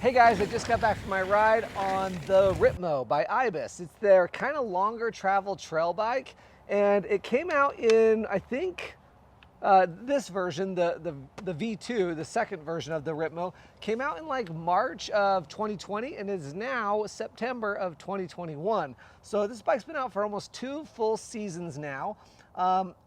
Hey guys, I just got back from my ride on the Ripmo by Ibis. It's their kind of longer travel trail bike, and it came out in, I think, this version, the V2, the second version of the Ripmo, came out in like March of 2020 and is now September of 2021. So this bike's been out for almost 2 full seasons now.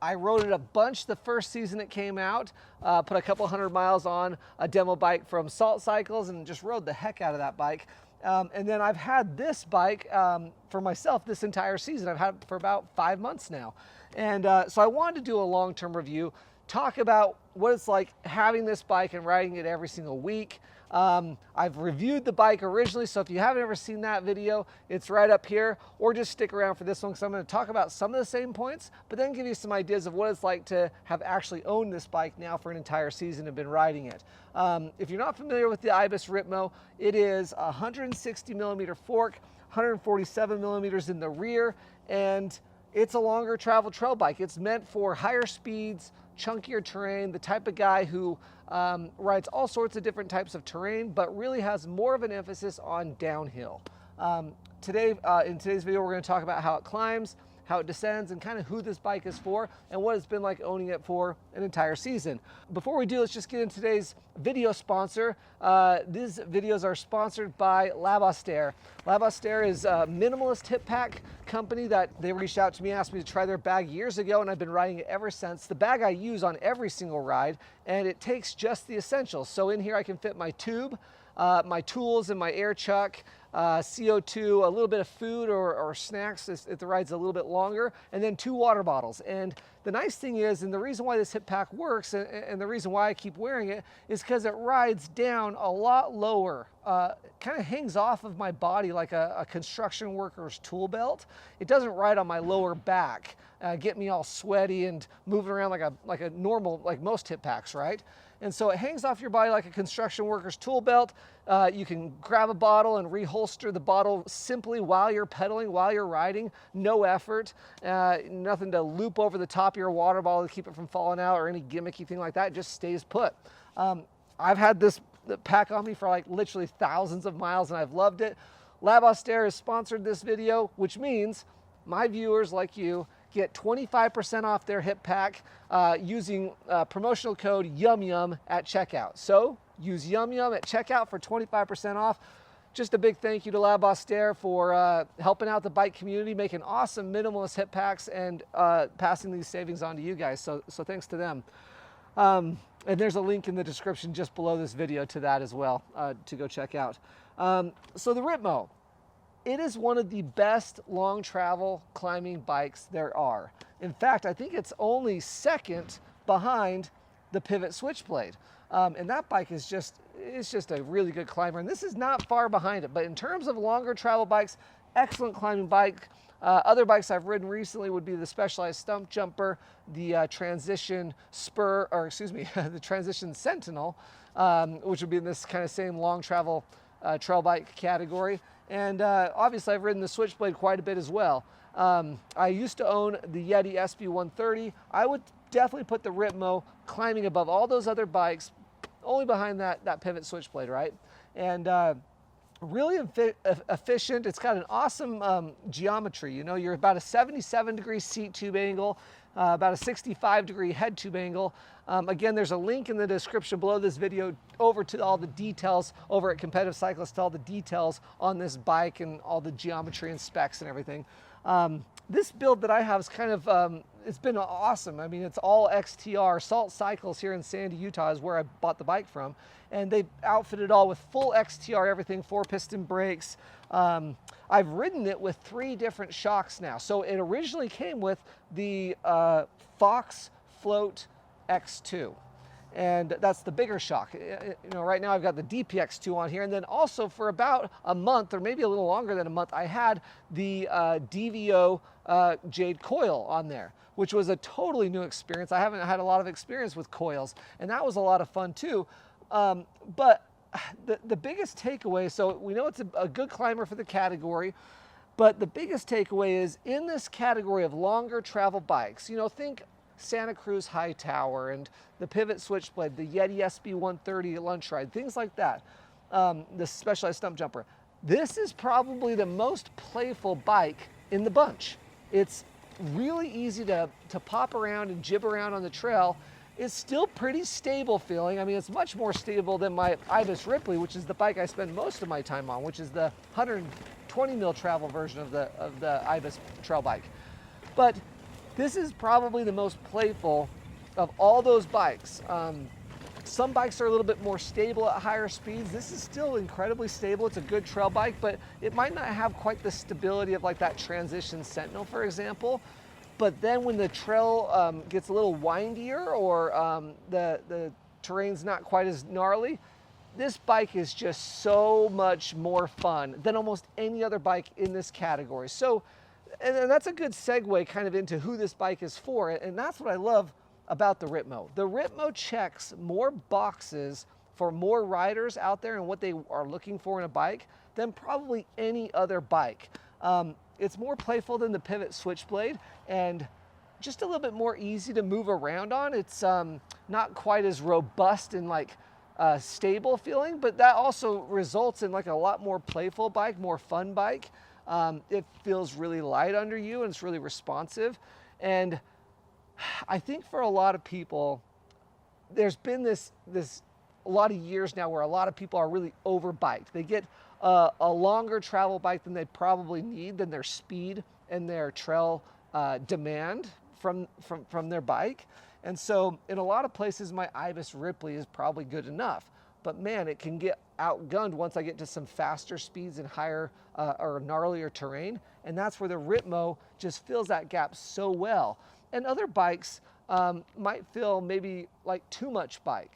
I rode it a bunch the first season it came out, put a couple hundred miles on a demo bike from Salt Cycles and just rode the heck out of that bike. And then I've had this bike for myself this entire season. I've had it for about 5 months now. And so I wanted to do a long-term review, talk about what it's like having this bike and riding it every single week. I've reviewed the bike originally, so if you haven't ever seen that video, it's right up here, or just stick around for this one because I'm going to talk about some of the same points, but then give you some ideas of what it's like to have actually owned this bike now for an entire season and been riding it. If you're not familiar with the Ibis Ripmo, it is a 160 millimeter fork, 147 millimeters in the rear, and it's a longer travel trail bike. It's meant for higher speeds, chunkier terrain, the type of guy who rides all sorts of different types of terrain, but really has more of an emphasis on downhill. In today's video, we're going to talk about how it climbs, how it descends, and kind of who this bike is for, and what it's been like owning it for an entire season. Before we do, let's just get into today's video sponsor. These videos are sponsored by Labostaire. Labostaire is a minimalist hip pack company that they reached out to me, asked me to try their bag years ago, and I've been riding it ever since. The bag I use on every single ride, and it takes just the essentials. So in here I can fit my tube, my tools, and my air chuck, CO2, a little bit of food or snacks if the ride's a little bit longer, and then 2 water bottles. And the nice thing is, and the reason why this hip pack works, and the reason why I keep wearing it, is because it rides down a lot lower. Kind of hangs off of my body like a construction worker's tool belt. It doesn't ride on my lower back, get me all sweaty and moving around like a normal, like most hip packs, right? And so it hangs off your body like a construction worker's tool belt. You can grab a bottle and reholster the bottle simply while you're pedaling, while you're riding. No effort, nothing to loop over the top of your water bottle to keep it from falling out or any gimmicky thing like that. It just stays put. I've had this pack on me for like literally thousands of miles and I've loved it. Labostaire has sponsored this video, which means my viewers like you get 25% off their hip pack using promotional code YUMYUM at checkout. So use YUMYUM at checkout for 25% off. Just a big thank you to Labostaire for helping out the bike community, making awesome minimalist hip packs, and passing these savings on to you guys. So thanks to them. And there's a link in the description just below this video to that as well to go check out. So the Ripmo. It is one of the best long travel climbing bikes there are. In fact, I think it's only second behind the Pivot Switchblade. And that bike is just a really good climber. And this is not far behind it, but in terms of longer travel bikes, excellent climbing bike. Other bikes I've ridden recently would be the Specialized Stump Jumper, the Transition Spur, or excuse me, the Transition Sentinel, which would be in this kind of same long travel trail bike category. And obviously I've ridden the Switchblade quite a bit as well. I used to own the Yeti SB130. I would definitely put the Ripmo climbing above all those other bikes, only behind that Pivot Switchblade, right? And really efficient. It's got an awesome geometry. You know, you're about a 77-degree seat tube angle, about a 65-degree head tube angle. Again, there's a link in the description below this video over to all the details over at Competitive Cyclist, to all the details on this bike and all the geometry and specs and everything. This build that I have is kind of, it's been awesome. I mean, it's all XTR. Salt Cycles here in Sandy, Utah is where I bought the bike from. And they outfitted it all with full XTR, everything, 4-piston brakes. I've ridden it with 3 different shocks now. So it originally came with the Fox Float X2. And that's the bigger shock. You know, right now I've got the DPX2 on here, and then also for about a month, or maybe a little longer than a month, I had the DVO Jade Coil on there, which was a totally new experience. I haven't had a lot of experience with coils, and that was a lot of fun too. But the biggest takeaway, so we know it's a good climber for the category, but the biggest takeaway is in this category of longer travel bikes, you know, think Santa Cruz Hightower and the Pivot Switchblade, the Yeti SB130 lunch ride, things like that. the Specialized Stump Jumper. This is probably the most playful bike in the bunch. It's really easy to pop around and jib around on the trail. It's still pretty stable feeling. I mean, it's much more stable than my Ibis Ripley, which is the bike I spend most of my time on, which is the 120 mil travel version of the Ibis trail bike. But this is probably the most playful of all those bikes. Some bikes are a little bit more stable at higher speeds. This is still incredibly stable. It's a good trail bike, but it might not have quite the stability of like that Transition Sentinel, for example. But then when the trail gets a little windier or the terrain's not quite as gnarly, this bike is just so much more fun than almost any other bike in this category. So, and that's a good segue kind of into who this bike is for, and that's what I love about the Ripmo. The Ripmo checks more boxes for more riders out there and what they are looking for in a bike than probably any other bike. It's more playful than the Pivot Switchblade and just a little bit more easy to move around on. It's not quite as robust and like stable feeling, but that also results in like a lot more playful bike, more fun bike. It feels really light under you and it's really responsive. And I think for a lot of people, there's been this a lot of years now where a lot of people are really overbiked. They get a longer travel bike than they probably need, than their speed and their trail demand from their bike. And so in a lot of places, my Ibis Ripley is probably good enough. But man, it can get outgunned once I get to some faster speeds and higher or gnarlier terrain. And that's where the Ripmo just fills that gap so well. And other bikes might feel maybe like too much bike.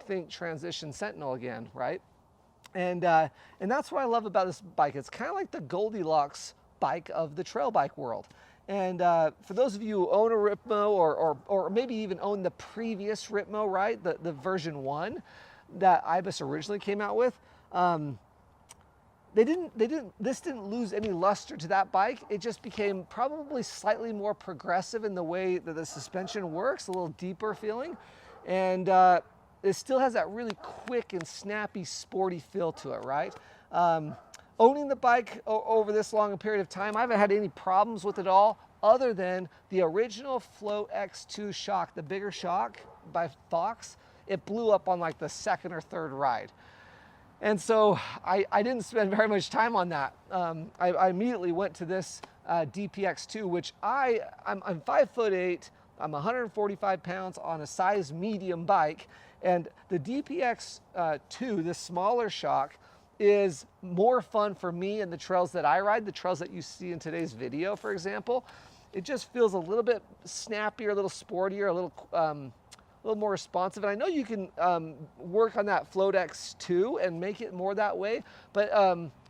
Think Transition Sentinel again, right? And that's what I love about this bike. It's kind of like the Goldilocks bike of the trail bike world. And for those of you who own a Ripmo or maybe even own the previous Ripmo, right? The version 1 that Ibis originally came out with, this didn't lose any luster to that bike. It just became probably slightly more progressive in the way that the suspension works, a little deeper feeling. And it still has that really quick and snappy, sporty feel to it, right? Owning the bike over this long a period of time, I haven't had any problems with it all, other than the original Float X2 shock, the bigger shock by Fox. It blew up on like the second or third ride. And so I didn't spend very much time on that. I immediately went to this DPX2, which I'm 5'8", I'm 145 pounds on a size medium bike. And the DPX2, this smaller shock, is more fun for me in the trails that I ride, the trails that you see in today's video, for example. It just feels a little bit snappier, a little sportier, a little more responsive. And I know you can work on that Float X2 and make it more that way, but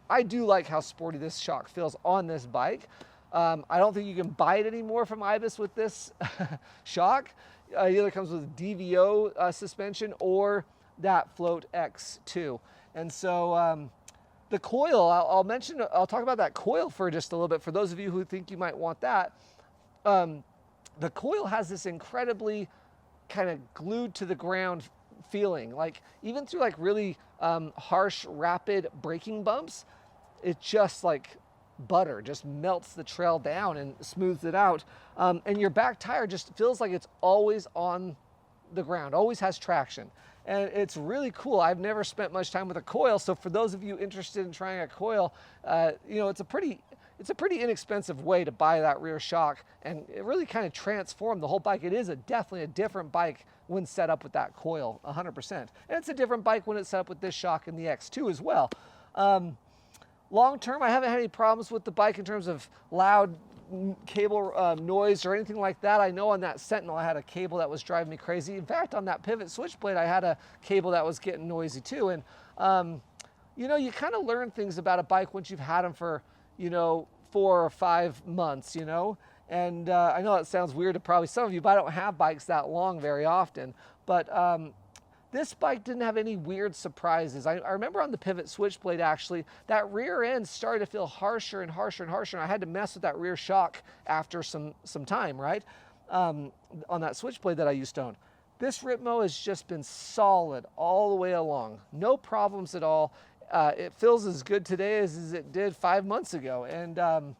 I do like how sporty this shock feels on this bike. I don't think you can buy it anymore from Ibis with this shock. It either comes with DVO suspension or that Float X2. And so the Coil, I'll talk about that Coil for just a little bit for those of you who think you might want that. The Coil has this incredibly kind of glued to the ground feeling, like even through like really harsh, rapid braking bumps, it just like butter, just melts the trail down and smooths it out. And your back tire just feels like it's always on the ground, always has traction. And it's really cool. I've never spent much time with a Coil, so for those of you interested in trying a Coil, you know, it's a pretty inexpensive way to buy that rear shock, and it really kind of transformed the whole bike. It is definitely a different bike when set up with that Coil, 100%. And it's a different bike when it's set up with this shock and the X2 as well. Long term, I haven't had any problems with the bike in terms of loud cable noise or anything like that. I know on that Sentinel I had a cable that was driving me crazy. In fact, on that Pivot Switchblade I had a cable that was getting noisy too. And you know, you kind of learn things about a bike once you've had them for, you know, 4 or 5 months, you know. And I know that sounds weird to probably some of you, but I don't have bikes that long very often. But this bike didn't have any weird surprises. I remember on the Pivot Switchblade, actually, that rear end started to feel harsher and harsher and harsher, and I had to mess with that rear shock after some time, right? On that Switchblade that I used to own. This Ripmo has just been solid all the way along. No problems at all. it feels as good today as it did 5 months ago. And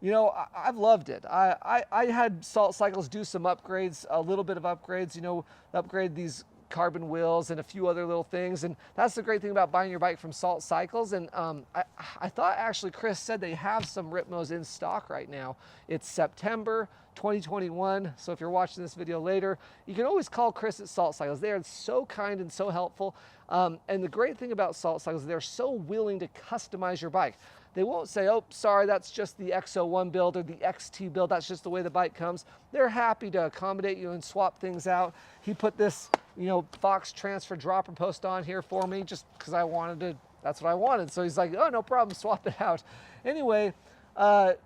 you know, I've loved it. I had Salt Cycles do some upgrades, a little bit of upgrades, you know, upgrade these carbon wheels and a few other little things. And that's the great thing about buying your bike from Salt Cycles. And I thought actually Chris said they have some Ripmos in stock right now. It's September 2021. So if you're watching this video later, you can always call Chris at Salt Cycles. They are so kind and so helpful. And the great thing about Salt Cycles, they're so willing to customize your bike. They won't say, oh, sorry, that's just the X01 build or the XT build. That's just the way the bike comes. They're happy to accommodate you and swap things out. He put this, you know, Fox transfer dropper post on here for me just because I wanted to, that's what I wanted. So he's like, oh, no problem, swap it out. Anyway, I'll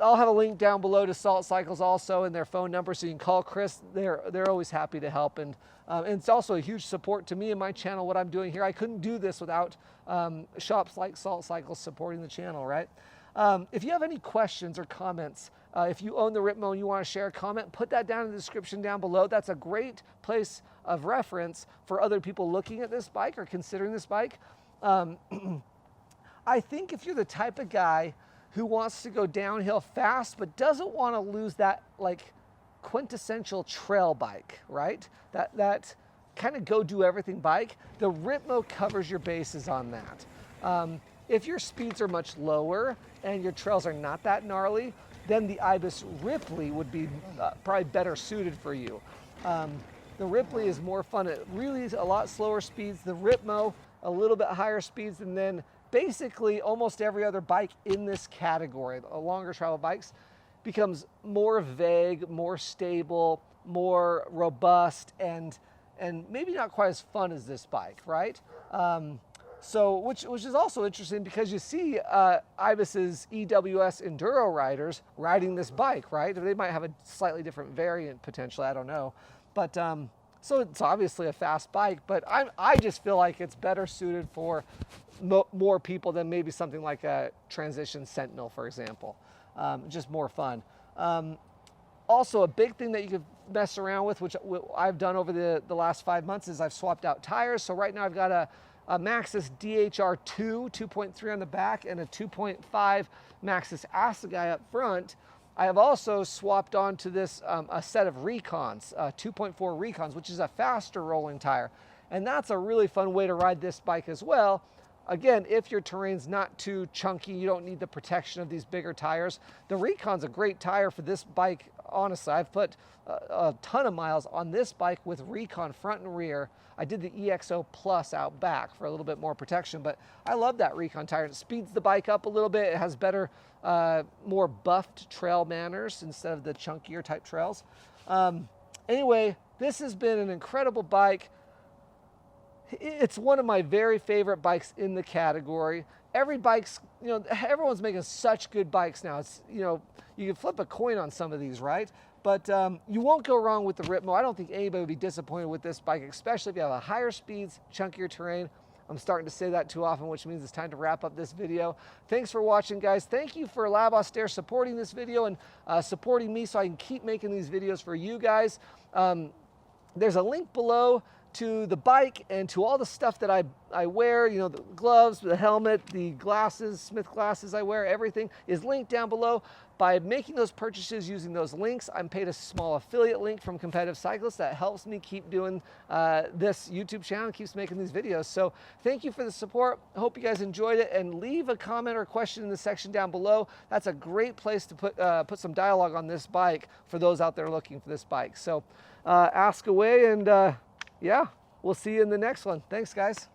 have a link down below to Salt Cycles also and their phone number, so you can call Chris. They're always happy to help, and it's also a huge support to me and my channel, what I'm doing here. I couldn't do this without shops like Salt Cycles supporting the channel, right? If you have any questions or comments, if you own the Ripmo and you want to share a comment, put that down in the description down below. That's a great place of reference for other people looking at this bike or considering this bike. I think if you're the type of guy who wants to go downhill fast but doesn't want to lose that like quintessential trail bike, right? That kind of go do everything bike, the Ripmo covers your bases on that. If your speeds are much lower and your trails are not that gnarly, then the Ibis Ripley would be probably better suited for you. The Ripley is more fun. It really is a lot slower speeds. The Ripmo, a little bit higher speeds, and then basically almost every other bike in this category, longer travel bikes, becomes more vague, more stable, more robust, and maybe not quite as fun as this bike, right? So which is also interesting because you see Ibis's EWS Enduro riders riding this bike, right? They might have a slightly different variant potentially, I don't know. But so it's obviously a fast bike, but I just feel like it's better suited for more people than maybe something like a Transition Sentinel, for example. Just more fun. Also, a big thing that you could mess around with, which I've done over the last 5 months, is I've swapped out tires. So right now I've got a Maxxis DHR2 2.3 on the back and a 2.5 Maxxis Assegai up front. I have also swapped onto this a set of Recons, 2.4 Recons, which is a faster rolling tire. And that's a really fun way to ride this bike as well. Again, if your terrain's not too chunky, you don't need the protection of these bigger tires. The Recon's a great tire for this bike. Honestly, I've put a ton of miles on this bike with Recon front and rear. I did the EXO Plus out back for a little bit more protection, but I love that Recon tire. It speeds the bike up a little bit. It has better, more buffed trail manners instead of the chunkier type trails. Anyway, this has been an incredible bike. It's one of my very favorite bikes in the category. Every bike's, you know, everyone's making such good bikes now. It's, you know, you can flip a coin on some of these, right? But you won't go wrong with the Ripmo. I don't think anybody would be disappointed with this bike, especially if you have a higher speeds, chunkier terrain. I'm starting to say that too often, which means it's time to wrap up this video. Thanks for watching, guys. Thank you for Lab Austere supporting this video and supporting me so I can keep making these videos for you guys. There's a link below to the bike and to all the stuff that I wear, you know, the gloves, the helmet, the glasses, Smith glasses I wear, everything is linked down below. By making those purchases using those links, I'm paid a small affiliate link from Competitive Cyclists that helps me keep doing this YouTube channel and keeps making these videos. So thank you for the support. I hope you guys enjoyed it, and leave a comment or question in the section down below. That's a great place to put some dialogue on this bike for those out there looking for this bike. So ask away, and yeah, we'll see you in the next one. Thanks, guys.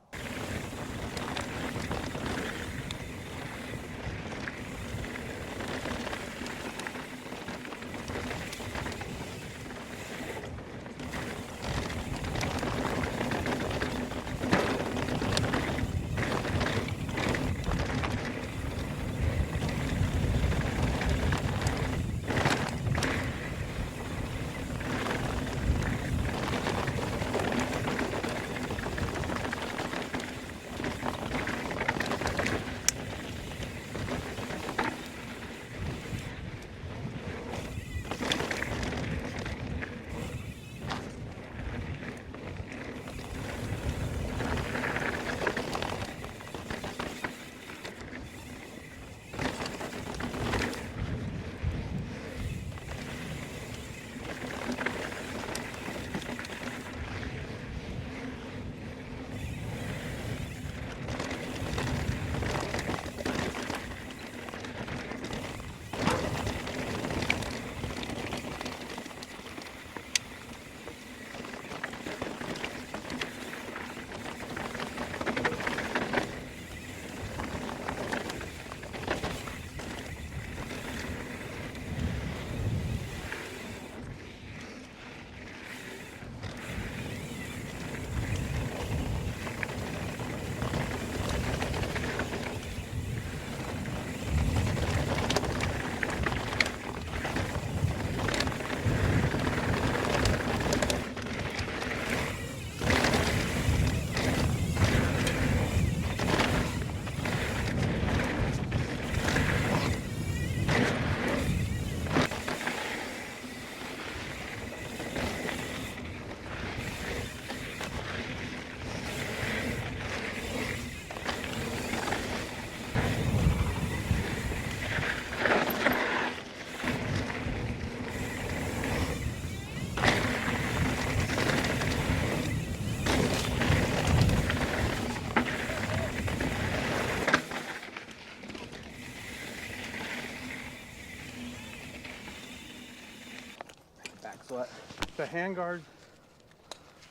handguards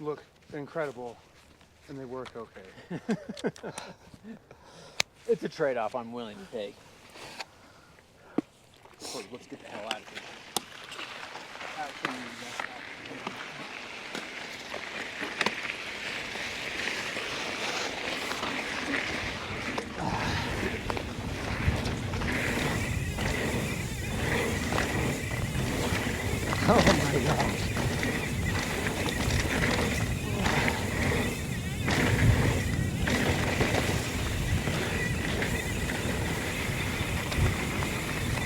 look incredible, and they work okay. It's a trade-off I'm willing to take. Cool, let's get the hell out of here. Oh my gosh.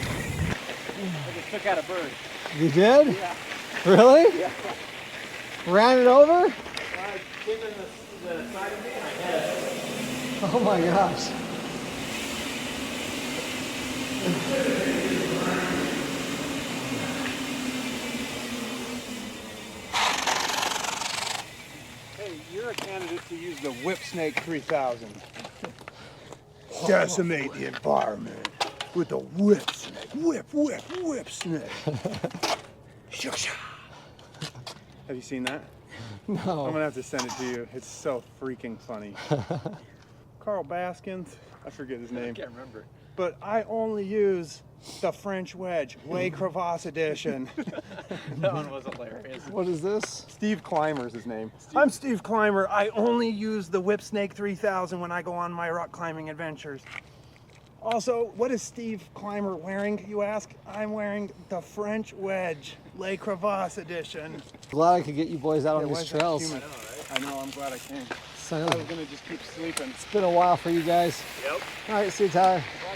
I just took out a bird. You did? Yeah. Really? Yeah. Ran it over? I came in the side of me and I had it. Oh my gosh. Hey, you're a candidate to use the Whip Snake 3000. Decimate the environment with the Whip Snake. Whip Snake. Shoo-shoo. Have you seen that? I'm No. gonna have to send it to you. It's so freaking funny. Carl Baskins, I forget his name. I can't remember. But I only use the French wedge, Les Crevasse edition. That one was hilarious. What is this? Steve Clymer's his name. I'm Steve Clymer. I only use the Whip Snake 3000 when I go on my rock climbing adventures. Also, what is Steve Clymer wearing, you ask? I'm wearing the French wedge, Les Crevasse edition. Glad I could get you boys out on why these is that trails. humid? I know, I'm glad I came. So, I was gonna just keep sleeping. it's been a while for you guys. Yep. All right, see you, Tyler. Bye.